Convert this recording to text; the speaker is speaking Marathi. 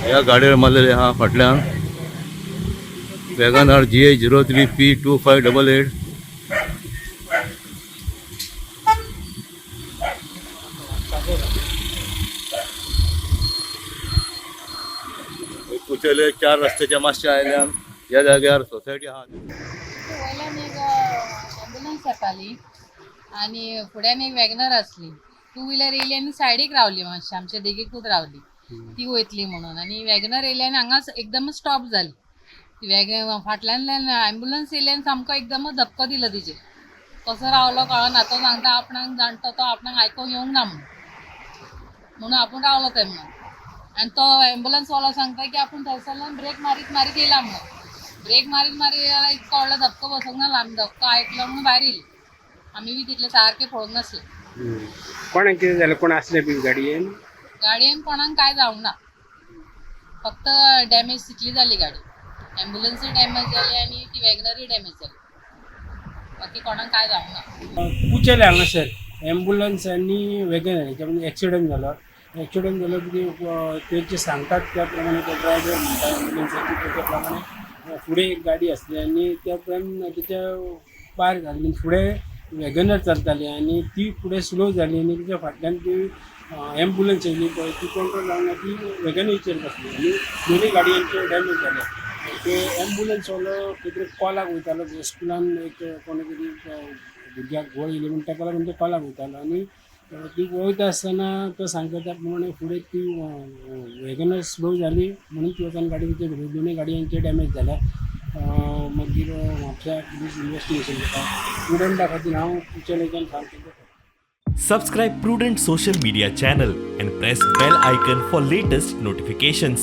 ह्या गाडयेर मारलेले आहा फाटल्यान वॅगनार GH03P2588. कुचेले 4 रस्त्याच्या मातशे आयल्यान ह्या जाग्यार सोसायटी आहा. वयल्यान एक ॲम्ब्युलन्स येताली आणि फुड्यान एक वॅगनर असली. 2 व्हीलर येयली आनी सायडीक रावली, मातशी आमच्या देगेकूच रावली ती वयतली म्हणून. आनी वॅगनर येयली आनी हांगा एकदमच स्टॉप जाली. ती फाटल्यान ॲम्ब्युलन्स येयली आनी सामको एकदमच धपको दिलो तिचेर. कसो रावलो कळना. तो सांगता आपणाक जाणटो तो आपणाक आयकोंक येवंक ना म्हणून आपूण रावलो थंय म्हणून. आनी तो ॲम्ब्युलन्सवालो सांगता की आपूण थंयसरल्यान ब्रेक मारीत मारीत येयला म्हणून. ब्रेक मारीत मारीत येयला इतको व्हडलो धपको बसोंक ना. आमी धपको आयकलो म्हणून भायर येयली. आमी बी तितले सारके पळोवंक नासले. कोणाक कितें जालें? कोण आसले बी गाडयेन? गाडयेन कोणाक काय जावंक ना. फक्त डॅमेज तितली जाली गाडी. ॲम्ब्युलन्सूय डॅमेज जाली आनी ती वॅगनरूय डॅमेज जाली. बाकी कोणाक काय जावंक ना. कुचेले हांगासर ॲम्ब्युलन्स आनी वॅगनर हेच्या म्हणजे एक्सिडंट जालो की तेचे सांगतात त्या प्रमाणे तो ड्रायव्हर म्हणटा ॲम्ब्युलन्साची त्याच्या प्रमाणे फुडें एक गाडी आसली आनी त्या तेच्या पार जाली. म्हणजे फुडें वॅगनर चलताली आनी ती फुडें स्लो जाली आनी तिच्या फाटल्यान ती ॲम्ब्युलन्स येयली पळय ती कंट्रोल जावना ती वॅगनरीचेर बसली आनी दोनूय गाडयांचे डॅमेज जाले. ते ॲम्ब्युलन्सवालो कितें कॉलाक वयतालो स्कुलान एक कोणे तरी भुरग्याक घोळ येयली म्हूण ताका लागून तो कॉलाक वयतालो आनी ती वयता आसतना तो सांगता त्या प्रमाणे फुडें ती वॅगनर स्लो जाली म्हणून ती वचून गाडी भितर घुली. दोनूय गाडयांचे डॅमेज जाल्या. मागीर म्हापसा पुलीस इन्वेस्टिगेशन करता. स्टुडंटा खातीर हांव कुचेलेच्यान सांगता. Subscribe Prudent social media channel and press bell icon for latest notifications.